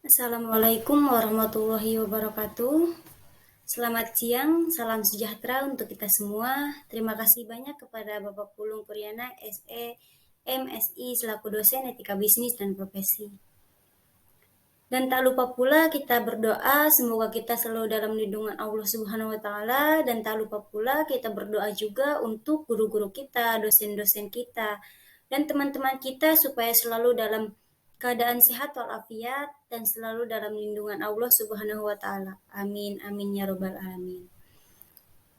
Assalamualaikum warahmatullahi wabarakatuh. Selamat siang, salam sejahtera untuk kita semua. Terima kasih banyak kepada Bapak Pulung Puriana, SE, MSI selaku dosen etika bisnis dan profesi. Dan tak lupa pula kita berdoa semoga kita selalu dalam lindungan Allah Subhanahu wa taala, dan tak lupa pula kita berdoa juga untuk guru-guru kita, dosen-dosen kita, dan teman-teman kita supaya selalu dalam keadaan sehat walafiat dan selalu dalam lindungan Allah Subhanahu wa taala. Amin amin ya robbal alamin.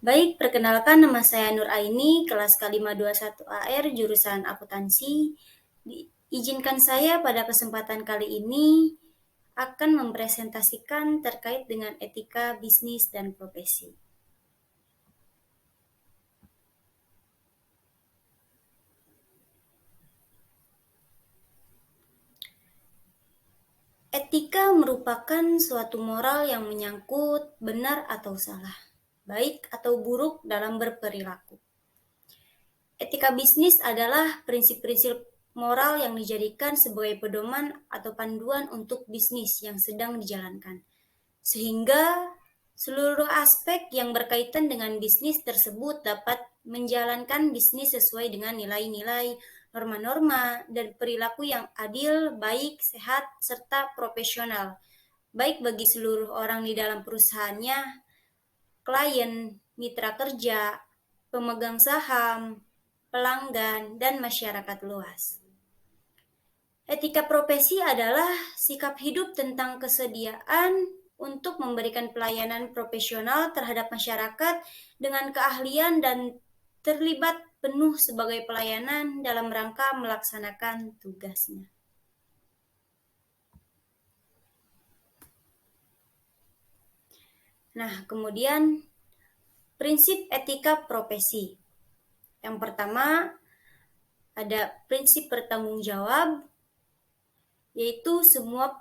Baik, perkenalkan nama saya Nur Aini, kelas K521 AR jurusan akuntansi. Izinkan saya pada kesempatan kali ini akan mempresentasikan terkait dengan etika bisnis dan profesi. Etika merupakan suatu moral yang menyangkut benar atau salah, baik atau buruk dalam berperilaku. Etika bisnis adalah prinsip-prinsip moral yang dijadikan sebagai pedoman atau panduan untuk bisnis yang sedang dijalankan, sehingga seluruh aspek yang berkaitan dengan bisnis tersebut dapat menjalankan bisnis sesuai dengan nilai-nilai, norma-norma, dan perilaku yang adil, baik, sehat, serta profesional, baik bagi seluruh orang di dalam perusahaannya, klien, mitra kerja, pemegang saham, pelanggan, dan masyarakat luas. Etika profesi adalah sikap hidup tentang kesediaan untuk memberikan pelayanan profesional terhadap masyarakat dengan keahlian dan terlibat penuh sebagai pelayanan dalam rangka melaksanakan tugasnya. Nah, kemudian prinsip etika profesi. Yang pertama, ada prinsip bertanggung jawab, yaitu semua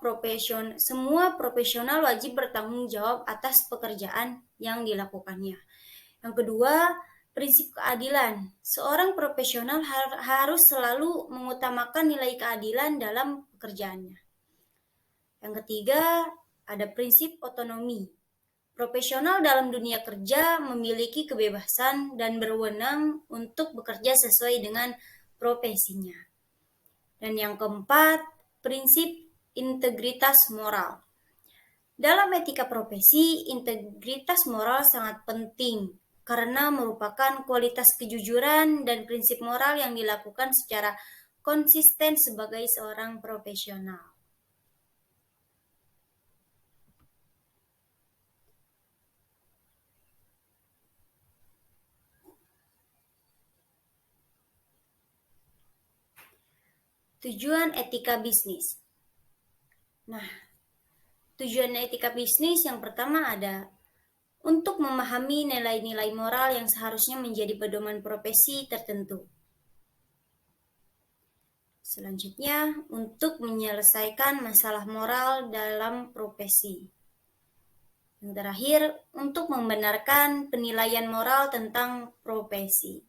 profesional wajib bertanggung jawab atas pekerjaan yang dilakukannya. Yang kedua, prinsip keadilan. Seorang profesional harus selalu mengutamakan nilai keadilan dalam pekerjaannya. Yang ketiga, ada prinsip otonomi. Profesional dalam dunia kerja memiliki kebebasan dan berwenang untuk bekerja sesuai dengan profesinya. Dan yang keempat, prinsip integritas moral. Dalam etika profesi, integritas moral sangat penting karena merupakan kualitas kejujuran dan prinsip moral yang dilakukan secara konsisten sebagai seorang profesional. Tujuan etika bisnis. Nah, tujuan etika bisnis yang pertama ada untuk memahami nilai-nilai moral yang seharusnya menjadi pedoman profesi tertentu. Selanjutnya, untuk menyelesaikan masalah moral dalam profesi. Yang terakhir, untuk membenarkan penilaian moral tentang profesi.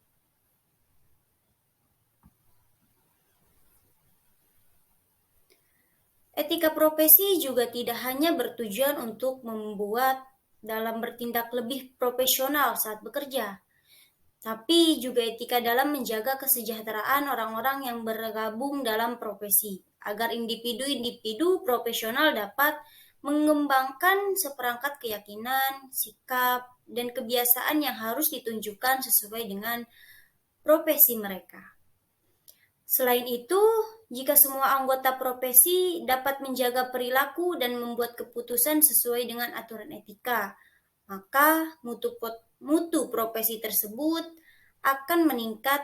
Etika profesi juga tidak hanya bertujuan untuk membuat dalam bertindak lebih profesional saat bekerja, tapi juga etika dalam menjaga kesejahteraan orang-orang yang bergabung dalam profesi, agar individu-individu profesional dapat mengembangkan seperangkat keyakinan, sikap, dan kebiasaan yang harus ditunjukkan sesuai dengan profesi mereka. Selain itu, jika semua anggota profesi dapat menjaga perilaku dan membuat keputusan sesuai dengan aturan etika, maka mutu profesi tersebut akan meningkat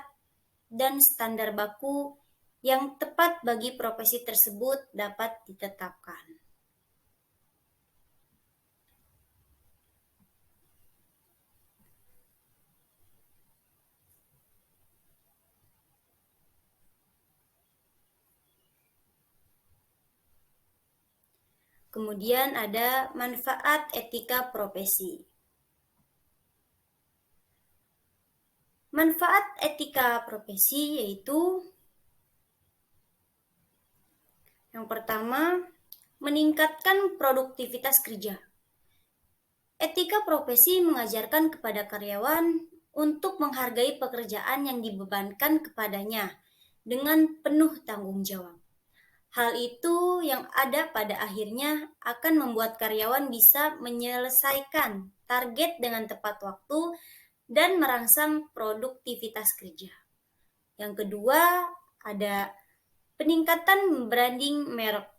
dan standar baku yang tepat bagi profesi tersebut dapat ditetapkan. Kemudian ada manfaat etika profesi. Manfaat etika profesi yaitu yang pertama, Meningkatkan produktivitas kerja. Etika profesi mengajarkan kepada karyawan untuk menghargai pekerjaan yang dibebankan kepadanya dengan penuh tanggung jawab. Hal itu yang ada pada akhirnya akan membuat karyawan bisa menyelesaikan target dengan tepat waktu dan merangsang produktivitas kerja. Yang kedua, ada peningkatan branding merek.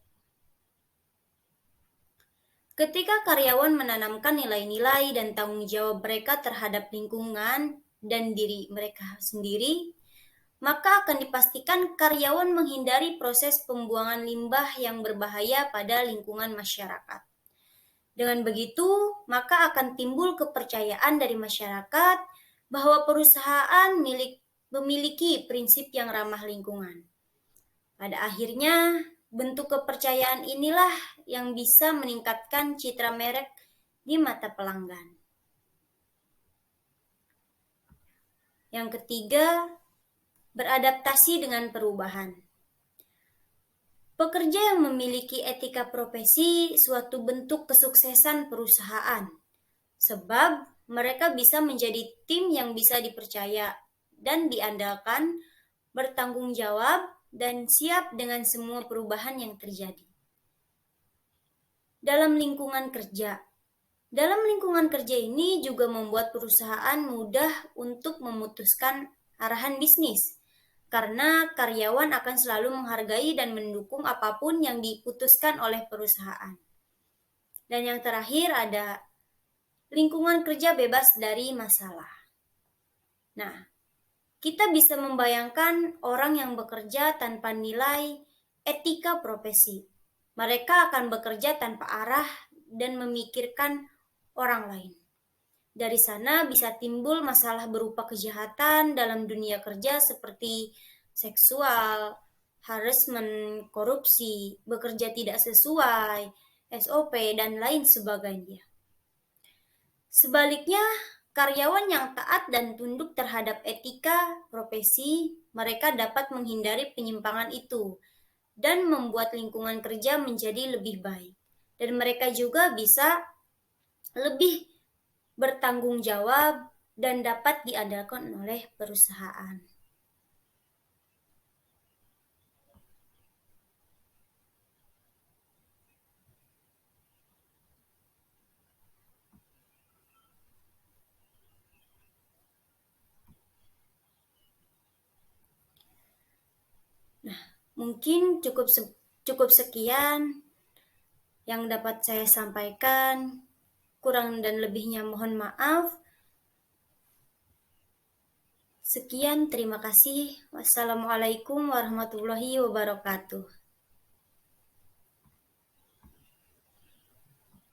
Ketika karyawan menanamkan nilai-nilai dan tanggung jawab mereka terhadap lingkungan dan diri mereka sendiri, maka akan dipastikan karyawan menghindari proses pembuangan limbah yang berbahaya pada lingkungan masyarakat. Dengan begitu, maka akan timbul kepercayaan dari masyarakat bahwa perusahaan memiliki prinsip yang ramah lingkungan. Pada akhirnya, bentuk kepercayaan inilah yang bisa meningkatkan citra merek di mata pelanggan. Yang ketiga, beradaptasi dengan perubahan. Pekerja yang memiliki etika profesi suatu bentuk kesuksesan perusahaan, sebab mereka bisa menjadi tim yang bisa dipercaya dan diandalkan, bertanggung jawab, dan siap dengan semua perubahan yang terjadi. Dalam lingkungan kerja ini juga membuat perusahaan mudah untuk memutuskan arahan bisnis, karena karyawan akan selalu menghargai dan mendukung apapun yang diputuskan oleh perusahaan. Dan yang terakhir ada lingkungan kerja bebas dari masalah. Nah, kita bisa membayangkan orang yang bekerja tanpa nilai etika profesi. Mereka akan bekerja tanpa arah dan memikirkan orang lain. Dari sana bisa timbul masalah berupa kejahatan dalam dunia kerja seperti seksual, harassment, korupsi, bekerja tidak sesuai, SOP, dan lain sebagainya. Sebaliknya, karyawan yang taat dan tunduk terhadap etika profesi, mereka dapat menghindari penyimpangan itu dan membuat lingkungan kerja menjadi lebih baik. Dan mereka juga bisa lebih bertanggung jawab dan dapat diandalkan oleh perusahaan. Nah, mungkin cukup sekian yang dapat saya sampaikan. Kurang dan lebihnya mohon maaf. Sekian, terima kasih. Wassalamualaikum warahmatullahi wabarakatuh.